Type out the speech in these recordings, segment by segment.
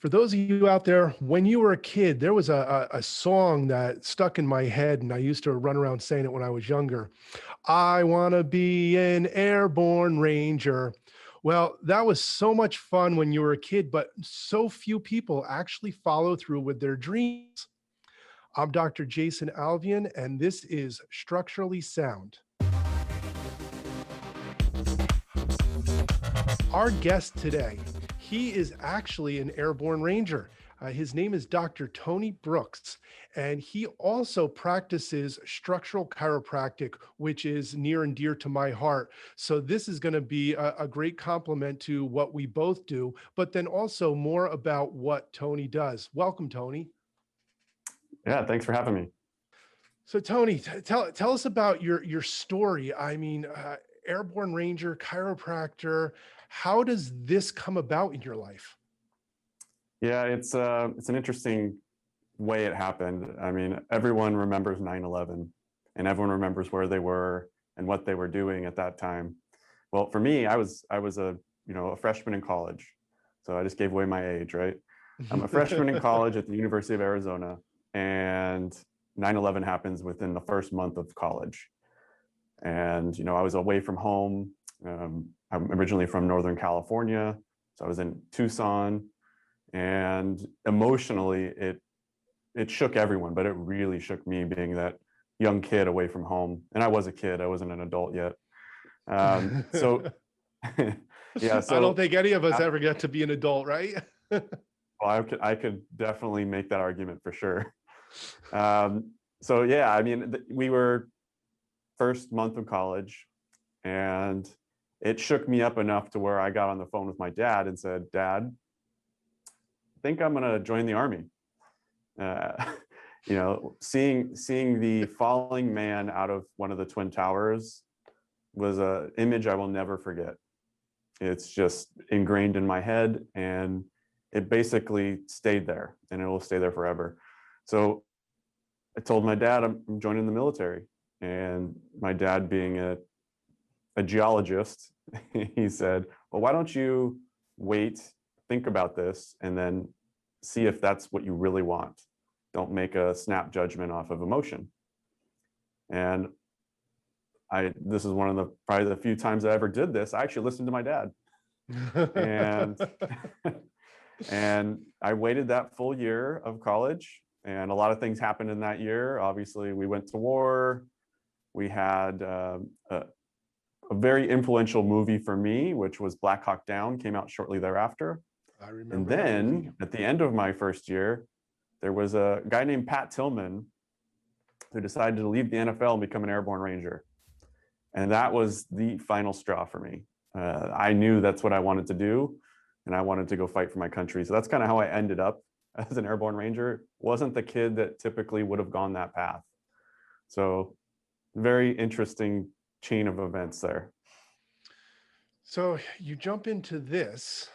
For those of you out there, when you were a kid, there was a song that stuck in my head, and I used to run around saying it when I was younger. I want to be an airborne ranger. Well, that was so much fun when you were a kid, but so few people actually follow through with their dreams. I'm Dr. Jason Alviene, and this is Structurally Sound. Our guest today, he is actually an airborne ranger. His name is Dr. Tony Brooks, and he also practices structural chiropractic, which is near and dear to my heart. So this is going to be a great complement to what we both do, but then also more about what Tony does. Welcome, Tony. Yeah, thanks for having me. So Tony, tell us about your story. I mean, airborne ranger, chiropractor. How does this come about in your life? Yeah, it's an interesting way it happened. I mean, everyone remembers 9/11, and everyone remembers where they were and what they were doing at that time. Well, for me, I was a freshman in college, so I just gave away my age, right? I'm a freshman in college at the University of Arizona, and 9/11 happens within the first month of college. And I was away from home. I'm originally from Northern California, so I was in Tucson, and emotionally, it shook everyone, but it really shook me being that young kid away from home. And I was a kid; I wasn't an adult yet. So, yeah. I don't So, think any of us ever get to be an adult, right? well, I could definitely make that argument for sure. So yeah, I mean, we were first month of college, and it shook me up enough to where I got on the phone with my dad and said, "Dad, I think I'm gonna join the army." Uh, seeing the falling man out of one of the Twin Towers was an image I will never forget. It's just ingrained in my head, and it basically stayed there, and it will stay there forever. So I told my dad I'm joining the military, and my dad, being a geologist, he said, "Well, why don't you wait, think about this, and then see if that's what you really want. Don't make a snap judgment off of emotion." And this is one of the probably the few times I ever did this. I actually listened to my dad, and and I waited that full year of college, and a lot of things happened in that year. Obviously, we went to war. We had a very influential movie for me, which was Black Hawk Down, came out shortly thereafter. I And remember that movie. then at the end of my first year, there was a guy named Pat Tillman who decided to leave the NFL and become an airborne ranger. And that was the final straw for me. I knew that's what I wanted to do, and I wanted to go fight for my country. So that's kind of how I ended up as an airborne ranger. Wasn't the kid that typically would have gone that path. So very interesting chain of events there. So you jump into this.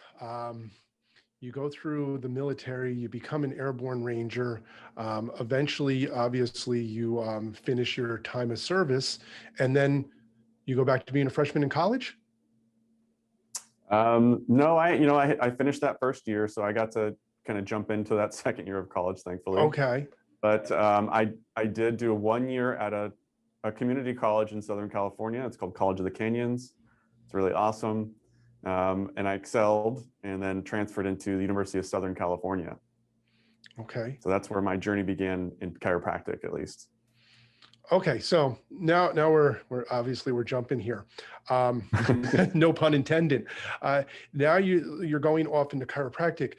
You go through the military, you become an airborne ranger. Eventually, obviously, you finish your time of service, and then you go back to being a freshman in college? No, I finished that first year, so I got to kind of jump into that second year of college, thankfully. Okay. But I did do 1 year at a community college in Southern California. It's called College of the Canyons. It's really awesome. And I excelled, and then transferred into the University of Southern California. Okay. So that's where my journey began in chiropractic, at least. Okay. So now we're obviously we're jumping here. No pun intended. Now you're going off into chiropractic.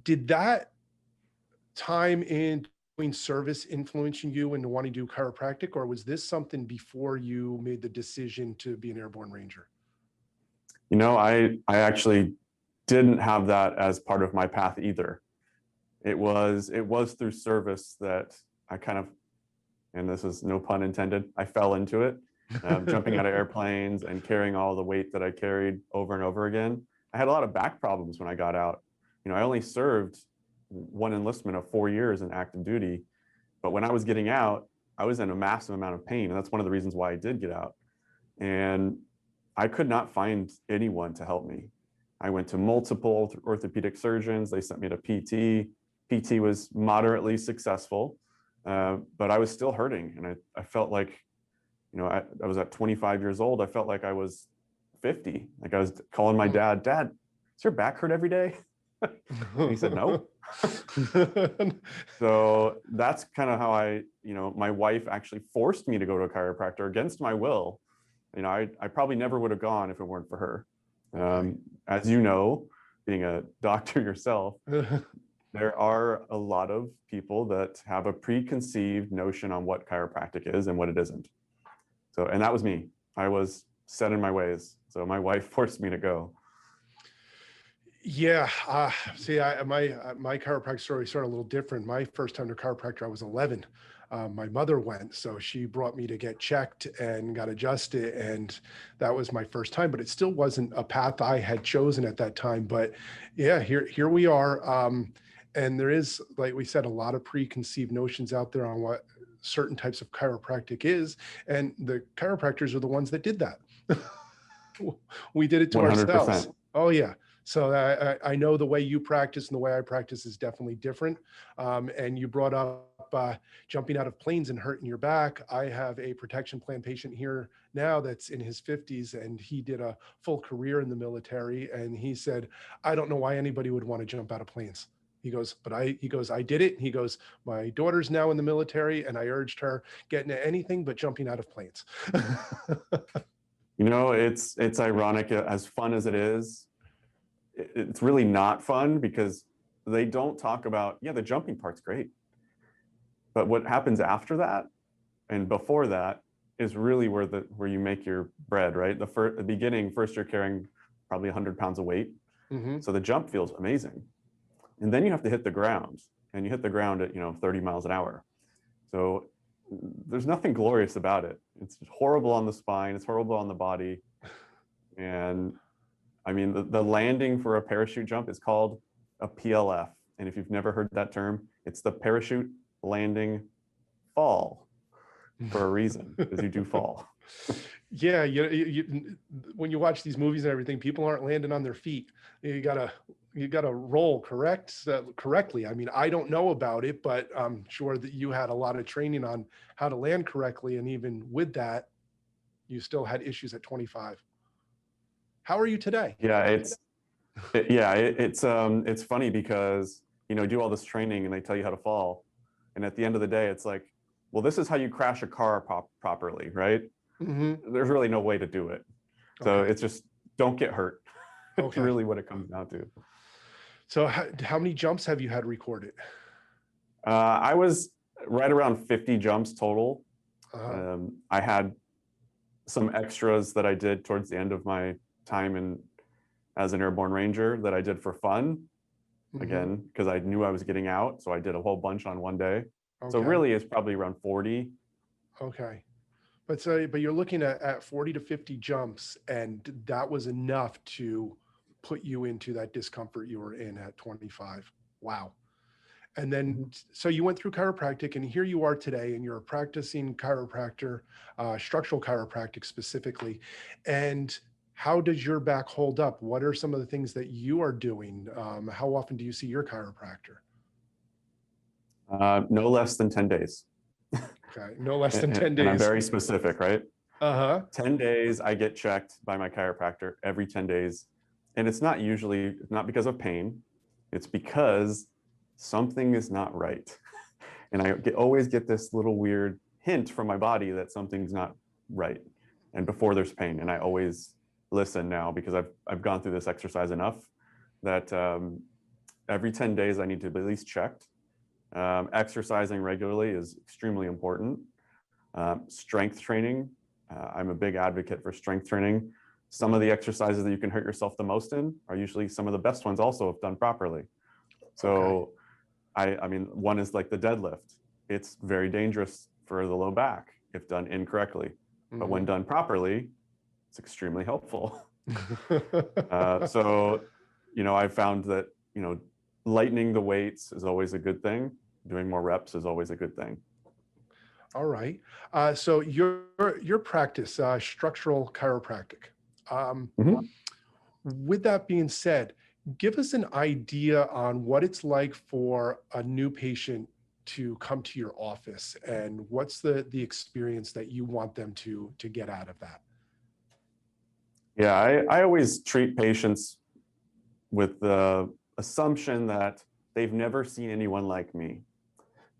Did that time in doing service influencing you into wanting to do chiropractic, or was this something before you made the decision to be an airborne ranger? I actually didn't have that as part of my path either. It was through service that I kind of, and this is no pun intended, I fell into it, jumping out of airplanes and carrying all the weight that I carried over and over again. I had a lot of back problems when I got out. I only served one enlistment of 4 years in active duty, but when I was getting out, I was in a massive amount of pain, and that's one of the reasons why I did get out. And I could not find anyone to help me. I went to multiple orthopedic surgeons. They sent me to PT. PT was moderately successful, but I was still hurting. And I felt like, I was at 25 years old. I felt like I was 50. Like I was calling my dad, Dad, does your back hurt every day? And he said, no. So that's kind of how my wife actually forced me to go to a chiropractor against my will. I probably never would have gone if it weren't for her. As you know, being a doctor yourself, there are a lot of people that have a preconceived notion on what chiropractic is and what it isn't. So, and that was me. I was set in my ways. So my wife forced me to go. Yeah. See, my chiropractic story started a little different. My first time to chiropractor, I was 11. My mother went, so she brought me to get checked and got adjusted. And that was my first time, but it still wasn't a path I had chosen at that time. But yeah, here we are. And there is, like we said, a lot of preconceived notions out there on what certain types of chiropractic is. And the chiropractors are the ones that did that. We did it to 100%. ourselves. Oh yeah. So I know the way you practice and the way I practice is definitely different. And you brought up jumping out of planes and hurting your back. I have a protection plan patient here now that's in his 50s, and he did a full career in the military. And he said, I don't know why anybody would want to jump out of planes. He goes, I did it. He goes, my daughter's now in the military, and I urged her getting into anything but jumping out of planes. It's ironic. As fun as it is, it's really not fun because they don't talk about, the jumping part's great. But what happens after that and before that is really where you make your bread, right? The beginning, first you're carrying probably 100 pounds of weight. Mm-hmm. So the jump feels amazing. And then you have to hit the ground, and you hit the ground at, 30 miles an hour. So there's nothing glorious about it. It's horrible on the spine. It's horrible on the body. And I mean, the landing for a parachute jump is called a PLF. And if you've never heard that term, it's the parachute landing fall for a reason, because you do fall. Yeah, when you watch these movies and everything, people aren't landing on their feet. You gotta roll correctly. I mean, I don't know about it, but I'm sure that you had a lot of training on how to land correctly, and even with that, you still had issues at 25. How are you today? Yeah, it's funny because do all this training and they tell you how to fall, and at the end of the day, it's like, well, this is how you crash a car properly, right? Mm-hmm. There's really no way to do it. So It's just don't get hurt. That's really what it comes down to. So how many jumps have you had recorded? I was right around 50 jumps total. Uh-huh. I had some extras that I did towards the end of my time as an airborne ranger that I did for fun. Mm-hmm. Again, because I knew I was getting out. So I did a whole bunch on one day. Okay. So really it's probably around 40. Okay. But you're looking at 40 to 50 jumps, and that was enough to put you into that discomfort you were in at 25. Wow. And then, so you went through chiropractic, and here you are today, and you're a practicing chiropractor, structural chiropractic specifically. And how does your back hold up? What are some of the things that you are doing? How often do you see your chiropractor? No less than 10 days. Okay, no less than 10 days. And I'm very specific, right? 10 days I get checked by my chiropractor every 10 days. And it's not because of pain. It's because something is not right. And I always get this little weird hint from my body that something's not right. And before there's pain. And I always listen now because I've gone through this exercise enough that every 10 days I need to be at least checked. Exercising regularly is extremely important. Strength training. I'm a big advocate for strength training. Some of the exercises that you can hurt yourself the most in are usually some of the best ones also if done properly. So I mean, one is like the deadlift. It's very dangerous for the low back if done incorrectly. Mm-hmm. But when done properly, it's extremely helpful. So, I found that, lightening the weights is always a good thing. Doing more reps is always a good thing. All right. So your practice, structural chiropractic. Mm-hmm. With that being said, give us an idea on what it's like for a new patient to come to your office, and what's the experience that you want them to get out of that. Yeah, I always treat patients with the assumption that they've never seen anyone like me.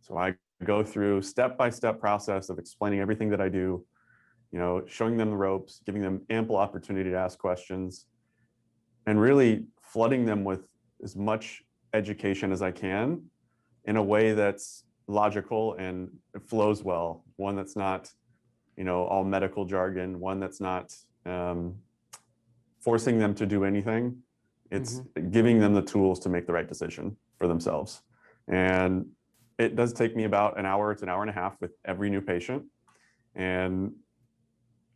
So I go through step-by-step process of explaining everything that I do, showing them the ropes, giving them ample opportunity to ask questions, and really flooding them with as much education as I can in a way that's logical and it flows well. One that's not, all medical jargon, one that's not forcing them to do anything. It's giving them the tools to make the right decision for themselves. And it does take me about an hour to an hour and a half with every new patient. And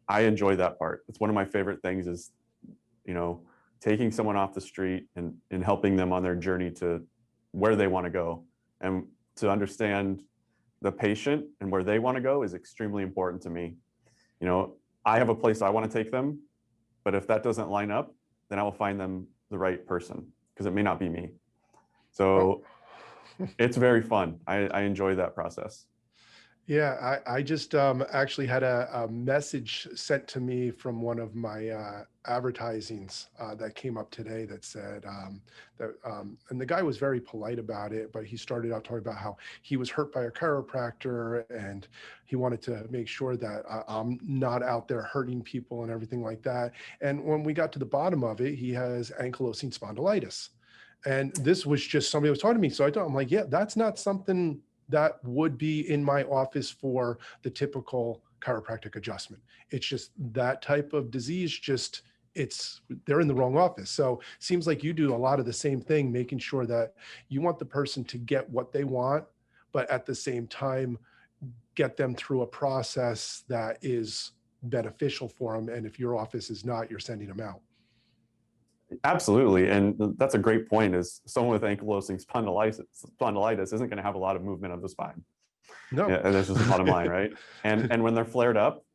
I enjoy that part. It's one of my favorite things is, taking someone off the street and helping them on their journey to where they want to go. And to understand the patient and where they want to go is extremely important to me. I have a place I want to take them, but if that doesn't line up, then I will find them the right person, because it may not be me. So it's very fun. I enjoy that process. Yeah, I just actually had a message sent to me from one of my advertisings that came up today that said and the guy was very polite about it, but he started out talking about how he was hurt by a chiropractor and he wanted to make sure that I'm not out there hurting people and everything like that. And when we got to the bottom of it, he has ankylosing spondylitis. And this was just somebody was talking to me. So I'm like, yeah, that's not something that would be in my office for the typical chiropractic adjustment. It's just that type of disease, they're in the wrong office. So seems like you do a lot of the same thing, making sure that you want the person to get what they want, but at the same time, get them through a process that is beneficial for them. And if your office is not, you're sending them out. Absolutely. And that's a great point, is someone with ankylosing spondylitis isn't going to have a lot of movement of the spine. No. Yeah, that's just the bottom line, right? And when they're flared up,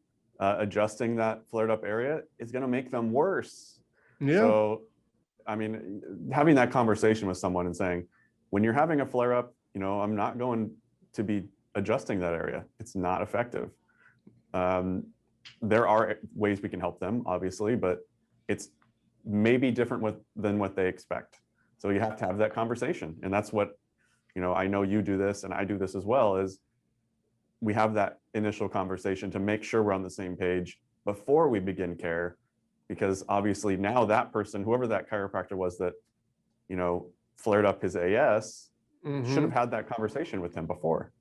adjusting that flared up area is going to make them worse. Yeah. So, I mean, having that conversation with someone and saying, when you're having a flare up, I'm not going to be adjusting that area. It's not effective. There are ways we can help them, obviously, but it's maybe different than what they expect. So you have to have that conversation. And that's what, I know you do this and I do this as well, is we have that initial conversation to make sure we're on the same page before we begin care. Because obviously now that person, whoever that chiropractor was that, flared up his AS, should have had that conversation with him before.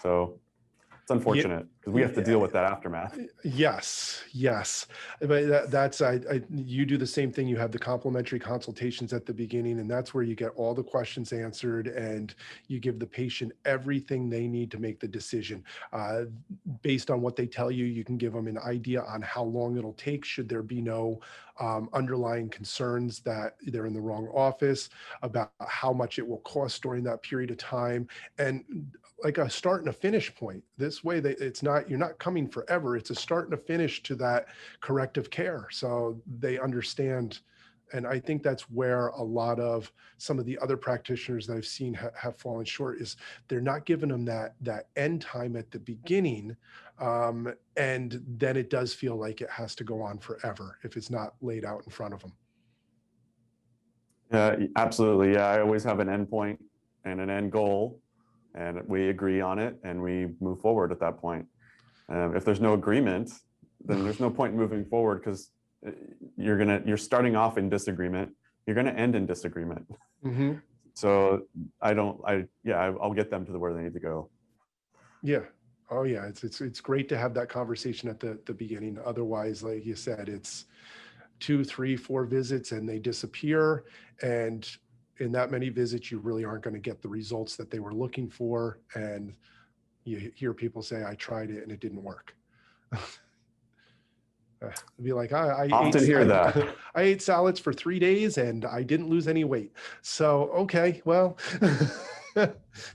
So it's unfortunate because we have to deal with that aftermath. Yes. But that's you do the same thing. You have the complimentary consultations at the beginning, and that's where you get all the questions answered, and you give the patient everything they need to make the decision. Based on what they tell you, you can give them an idea on how long it'll take should there be no underlying concerns that they're in the wrong office, about how much it will cost during that period of time, and like a start and a finish point. This way you're not coming forever. It's a start and a finish to that corrective care. So they understand. And I think that's where a lot of some of the other practitioners that I've seen have fallen short, is they're not giving them that end time at the beginning. And then it does feel like it has to go on forever if it's not laid out in front of them. Absolutely. Yeah. I always have an end point and an end goal, and we agree on it and we move forward at that point. If there's no agreement, then there's no point in moving forward, because you're starting off in disagreement. You're going to end in disagreement. So I'll get them to where they need to go. Yeah. Oh yeah. It's great to have that conversation at the beginning. Otherwise, like you said, it's 2, 3, 4 visits and they disappear. And in that many visits, you really aren't going to get the results that they were looking for. And you hear people say, I tried it and it didn't work. Be like, I ate salads for 3 days and I didn't lose any weight. So, okay, well,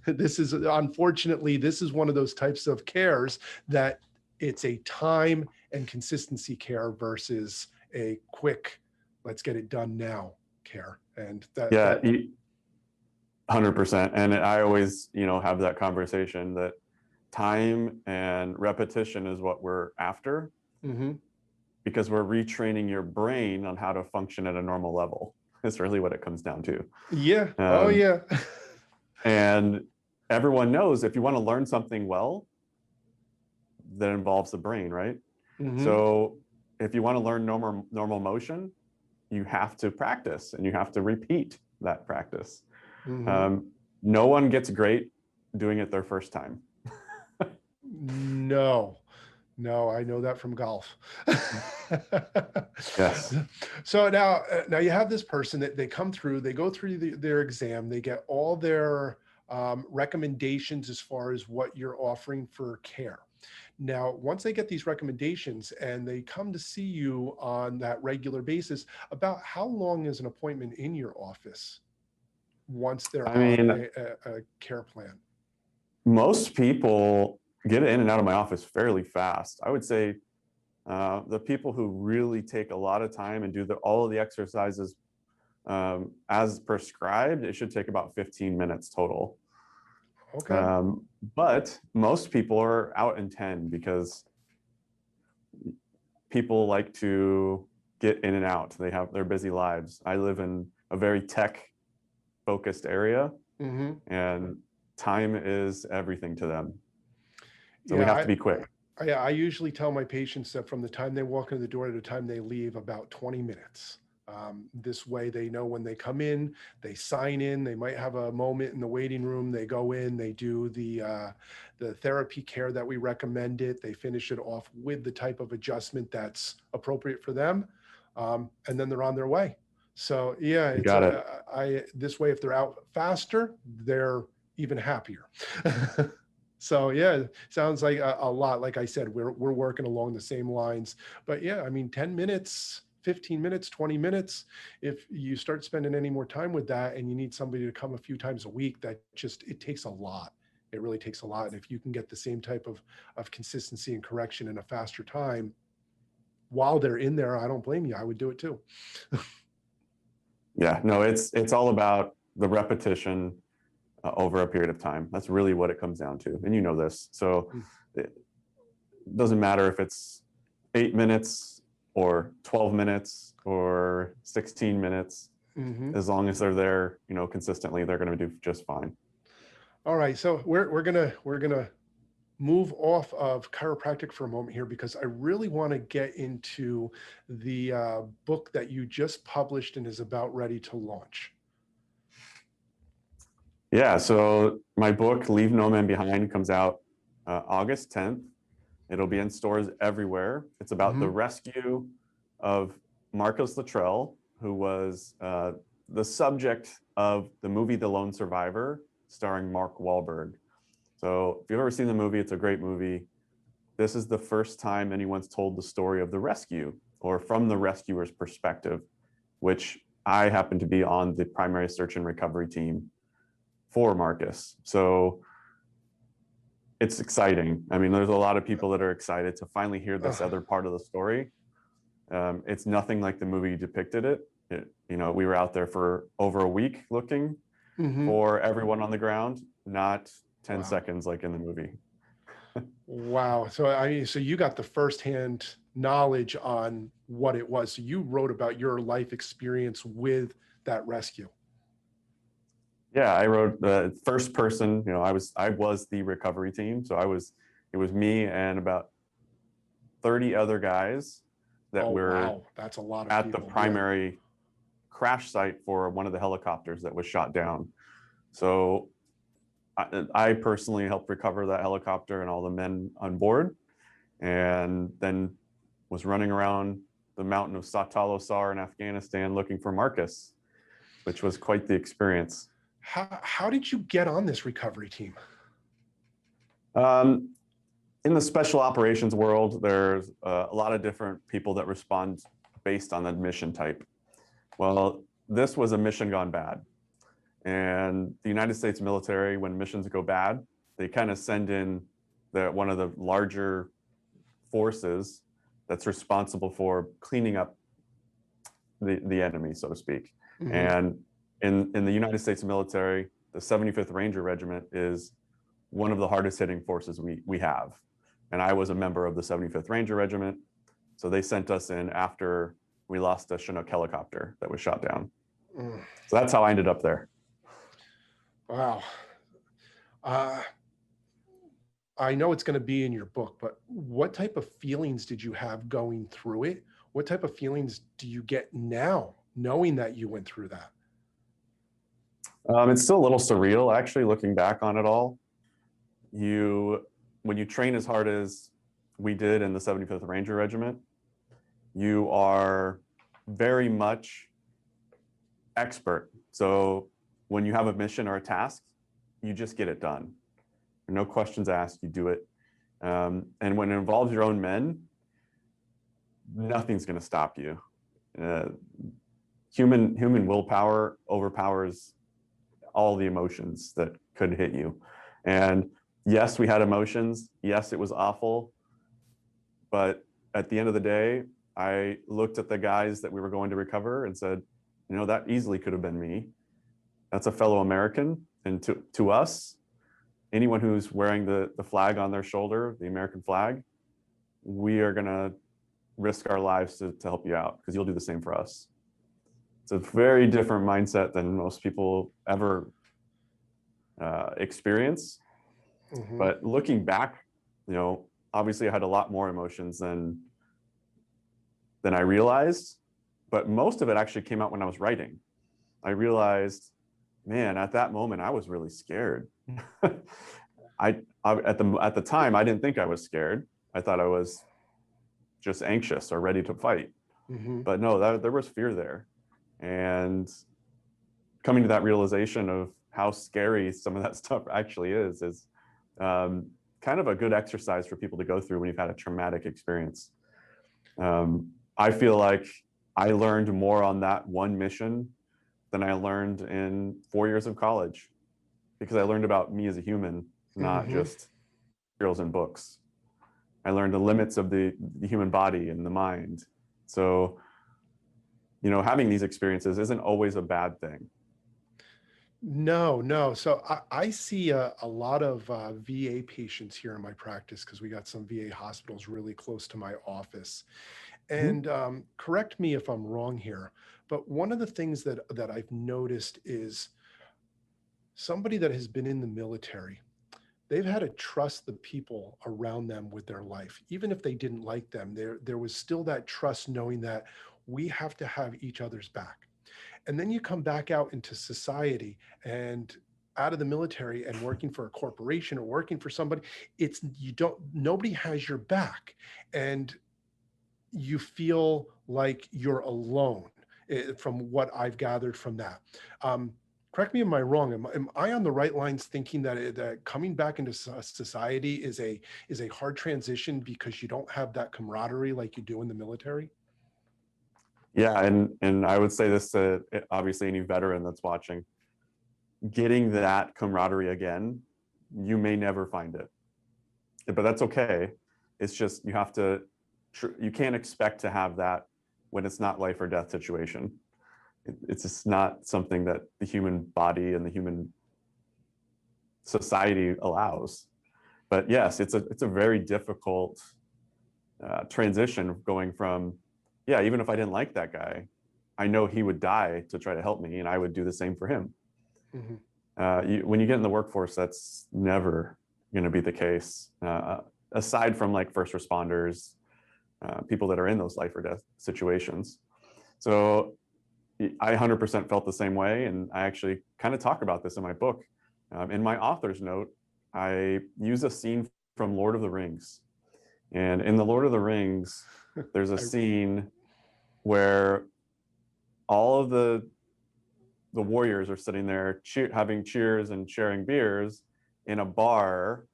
unfortunately, this is one of those types of cares that it's a time and consistency care versus a quick, let's get it done now care. And that, Yeah, that 100%. And I always, have that conversation that time and repetition is what we're after, mm-hmm. because we're retraining your brain on how to function at a normal level. It's really what it comes down to. Yeah. Oh yeah. And everyone knows if you want to learn something well, that involves the brain, right? Mm-hmm. So if you want to learn normal motion, you have to practice and you have to repeat that practice. Mm-hmm. No one gets great doing it their first time. No, I know that from golf. Yes. So now you have this person that they come through, they go through their exam, they get all their recommendations as far as what you're offering for care. Now, once they get these recommendations and they come to see you on that regular basis, about how long is an appointment in your office once they're I on mean, a care plan? most people get in and out of my office fairly fast. I would say the people who really take a lot of time and do all of the exercises as prescribed, it should take about 15 minutes total. Okay. But most people are out in 10 because people like to get in and out. They have their busy lives. I live in a very tech focused area, Mm-hmm. and time is everything to them. So we Yeah, have to be quick. I usually tell my patients that from the time they walk in the door to the time they leave, about 20 minutes. This way they know when they come in, they sign in, they might have a moment in the waiting room, they go in, they do the therapy care that we recommended, they finish it off with the type of adjustment that's appropriate for them, and then they're on their way. So yeah, You it's got it. this way, if they're out faster, they're even happier. So yeah, sounds like a lot. Like I said, we're working along the same lines. But yeah, I mean, 10 minutes, 15 minutes, 20 minutes. If you start spending any more time with that and you need somebody to come a few times a week, it takes a lot. It really takes a lot. And if you can get the same type of consistency and correction in a faster time while they're in there, I don't blame you. I would do it too. Yeah, no, it's all about the repetition over a period of time. That's really what it comes down to. And you know this. So it doesn't matter if it's 8 minutes or 12 minutes or 16 minutes. Mm-hmm. As long as they're there, consistently, they're going to do just fine. All right. So we're gonna move off of chiropractic for a moment here because I really want to get into the book that you just published and is about ready to launch. Yeah, so my book, Leave No Man Behind, comes out August 10th. It'll be in stores everywhere. It's about the Mm-hmm. rescue of Marcus Luttrell, who was the subject of the movie The Lone Survivor, starring Mark Wahlberg. So if you've ever seen the movie, it's a great movie. This is the first time anyone's told the story of the rescue, or from the rescuer's perspective, which I happen to be on the primary search and recovery team for Marcus. So it's exciting. I mean, there's a lot of people that are excited to finally hear this other part of the story. It's nothing like the movie depicted it. We were out there for over a week looking Mm-hmm. for everyone on the ground, not 10 Wow. seconds like in the movie. Wow. So so you got the firsthand knowledge on what it was. So you wrote about your life experience with that rescue. Yeah, I wrote the first person. I was the recovery team, so it was me and about 30 other guys that Oh, were wow. That's a lot of at the people. Yeah. primary crash site for one of the helicopters that was shot down. So I personally helped recover that helicopter and all the men on board, and then was running around the mountain of Satalo Sar in Afghanistan looking for Marcus, which was quite the experience. How did you get on this recovery team? In the special operations world, there's a lot of different people that respond based on the mission type. Well, this was a mission gone bad. And the United States military, when missions go bad, they kind of send in one of the larger forces that's responsible for cleaning up the enemy, so to speak. Mm-hmm. And in the United States military, the 75th Ranger Regiment is one of the hardest hitting forces we have. And I was a member of the 75th Ranger Regiment. So they sent us in after we lost a Chinook helicopter that was shot down. Mm. So that's how I ended up there. Wow. I know it's going to be in your book, but what type of feelings did you have going through it? What type of feelings do you get now, knowing that you went through that? It's still a little surreal, actually, looking back on it all. When you train as hard as we did in the 75th Ranger Regiment, you are very much expert. So when you have a mission or a task, you just get it done. No questions asked, you do it. And when it involves your own men, nothing's going to stop you. Human willpower overpowers all the emotions that could hit you. And yes, we had emotions. Yes, it was awful. But at the end of the day, I looked at the guys that we were going to recover and said, that easily could have been me. That's a fellow American. And to us, anyone who's wearing the flag on their shoulder, the American flag, we are going to risk our lives to help you out because you'll do the same for us. It's a very different mindset than most people ever experience. Mm-hmm. But looking back, obviously I had a lot more emotions than I realized, but most of it actually came out when I was writing. I realized, man, at that moment, I was really scared. At the time, I didn't think I was scared. I thought I was just anxious or ready to fight. Mm-hmm. But no, there was fear there. And coming to that realization of how scary some of that stuff actually is kind of a good exercise for people to go through when you've had a traumatic experience. I feel like I learned more on that one mission than I learned in 4 years of college, because I learned about me as a human, not Mm-hmm. just materials and books. I learned the limits of the human body and the mind. So, having these experiences isn't always a bad thing. No. So I see a lot of VA patients here in my practice because we got some VA hospitals really close to my office. And correct me if I'm wrong here, but one of the things that I've noticed is somebody that has been in the military, they've had to trust the people around them with their life. Even if they didn't like them, there was still that trust, knowing that we have to have each other's back. And then you come back out into society and out of the military and working for a corporation or working for somebody, nobody has your back. And you feel like you're alone, from what I've gathered from that. Correct me, am I wrong? Am I on the right lines thinking that coming back into society is a hard transition because you don't have that camaraderie like you do in the military? Yeah, and I would say this to obviously any veteran that's watching: getting that camaraderie again, you may never find it, but that's okay. It's just you can't expect to have that when it's not life or death situation. It's just not something that the human body and the human society allows. But yes, it's a very difficult transition, going from, yeah, even if I didn't like that guy, I know he would die to try to help me, and I would do the same for him. Mm-hmm. When you get in the workforce, that's never going to be the case. Aside from like first responders, people that are in those life or death situations. So I 100% felt the same way. And I actually kind of talk about this in my book. In my author's note, I use a scene from Lord of the Rings. And in the Lord of the Rings, there's a scene where all of the warriors are sitting there having cheers and sharing beers in a bar,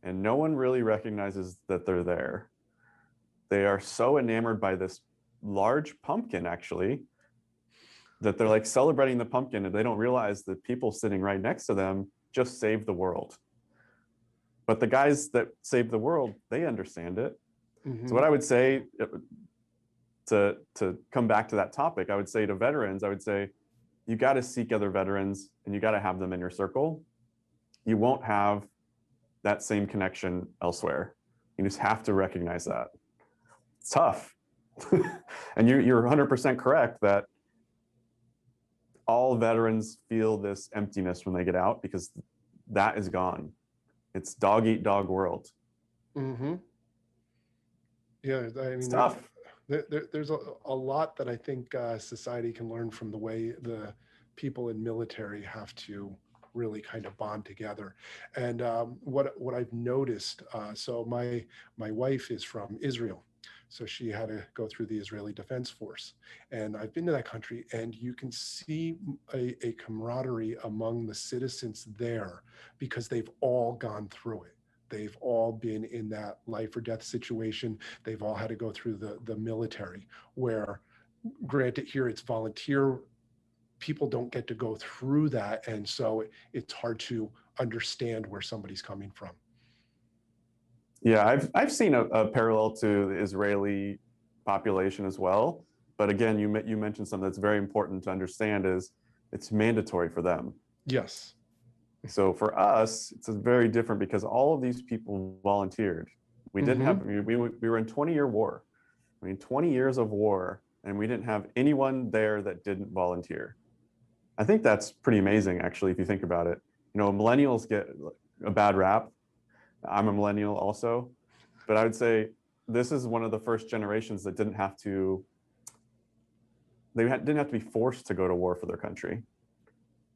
and no one really recognizes that they're there. They are so enamored by this large pumpkin, actually, that they're like celebrating the pumpkin, and they don't realize that people sitting right next to them just saved the world. But the guys that saved the world, they understand it. Mm-hmm. So what I would say, to come back to that topic, I would say to veterans, I would say, you got to seek other veterans and you got to have them in your circle. You won't have that same connection elsewhere. You just have to recognize that. It's tough. And you're 100% correct that all veterans feel this emptiness when they get out, because that is gone. It's dog eat dog world. Mm-hmm. Yeah, I mean, It's tough. There's a lot that I think society can learn from the way the people in military have to really kind of bond together. And what I've noticed, so my wife is from Israel, so she had to go through the Israeli Defense Force, and I've been to that country, and you can see a camaraderie among the citizens there because they've all gone through it. They've all been in that life or death situation. They've all had to go through the military, where granted here it's volunteer. People don't get to go through that. And so it's hard to understand where somebody's coming from. Yeah, I've seen a parallel to the Israeli population as well. But again, you mentioned something that's very important to understand is it's mandatory for them. Yes. So for us, it's very different because all of these people volunteered. We didn't have, we were in 20-year war. I mean, 20 years of war, and we didn't have anyone there that didn't volunteer. I think that's pretty amazing, actually, if you think about it. You know, millennials get a bad rap. I'm a millennial also, but I would say this is one of the first generations that didn't have to, didn't have to be forced to go to war for their country.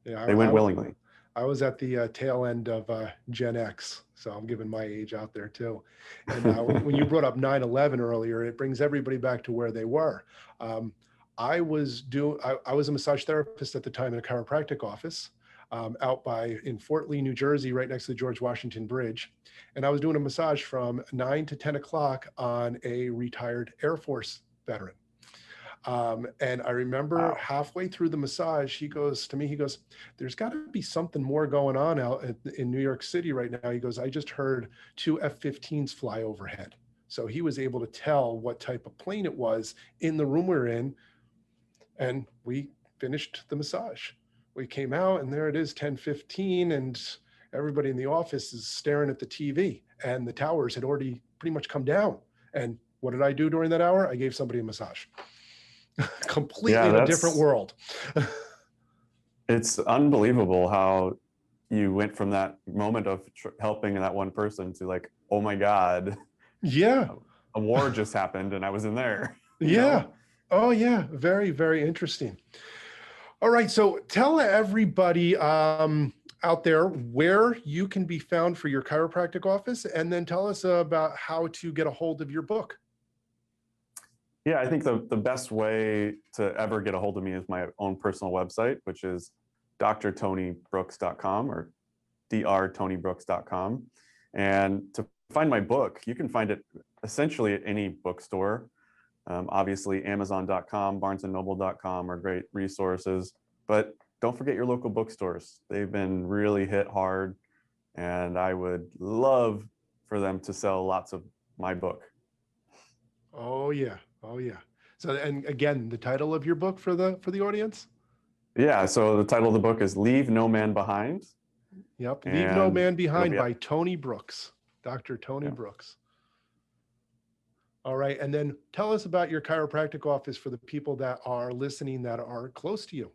Yeah, they went willingly. I was at the tail end of Gen X, so I'm giving my age out there too. And when you brought up 9/11 earlier, it brings everybody back to where they were. I was a massage therapist at the time in a chiropractic office out in Fort Lee, New Jersey, right next to the George Washington Bridge. And I was doing a massage from 9 to 10 o'clock on a retired Air Force veteran. And I remember halfway through the massage, he goes to me, he goes, there's got to be something more going on out in New York City right now. He goes, I just heard 2 F-15s fly overhead. So he was able to tell what type of plane it was in the room we're in. And we finished the massage. We came out and there it is, 10:15, and everybody in the office is staring at the TV, and the towers had already pretty much come down. And what did I do during that hour? I gave somebody a massage. Completely in a different world. It's unbelievable how you went from that moment of helping that one person to like, oh my God. Yeah. A war just happened and I was in there. Yeah. Know? Oh yeah. Very, very interesting. All right. So tell everybody out there where you can be found for your chiropractic office, and then tell us about how to get a hold of your book. Yeah, I think the best way to ever get a hold of me is my own personal website, which is drtonybrooks.com or drtonybrooks.com. And to find my book, you can find it essentially at any bookstore. Obviously, Amazon.com, BarnesandNoble.com are great resources, but don't forget your local bookstores. They've been really hit hard, and I would love for them to sell lots of my book. Oh yeah. Oh yeah. So, and again, the title of your book for the audience? Yeah. So the title of the book is Leave No Man Behind. Yep. Leave No Man Behind by Tony Brooks, Dr. Tony Brooks. All right. And then tell us about your chiropractic office for the people that are listening that are close to you.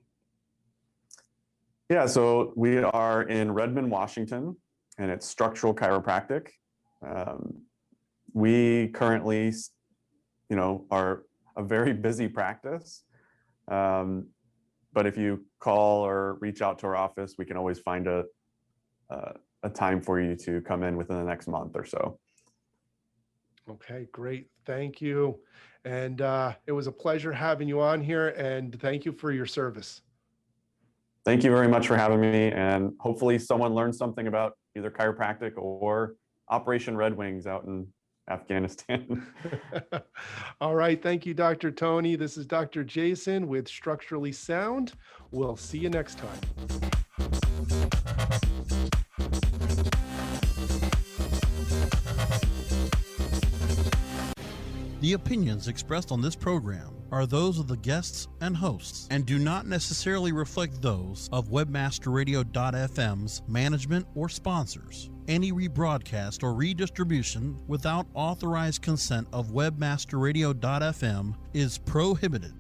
Yeah. So we are in Redmond, Washington, and it's Structural Chiropractic. We currently are a very busy practice. But if you call or reach out to our office, we can always find a time for you to come in within the next month or so. Okay, great. Thank you. And it was a pleasure having you on here, and thank you for your service. Thank you very much for having me. And hopefully someone learned something about either chiropractic or Operation Red Wings out in Afghanistan. All right. Thank you, Dr. Tony. This is Dr. Jason with Structurally Sound. We'll see you next time. The opinions expressed on this program are those of the guests and hosts and do not necessarily reflect those of webmasterradio.fm's management or sponsors. Any rebroadcast or redistribution without authorized consent of webmasterradio.fm is prohibited.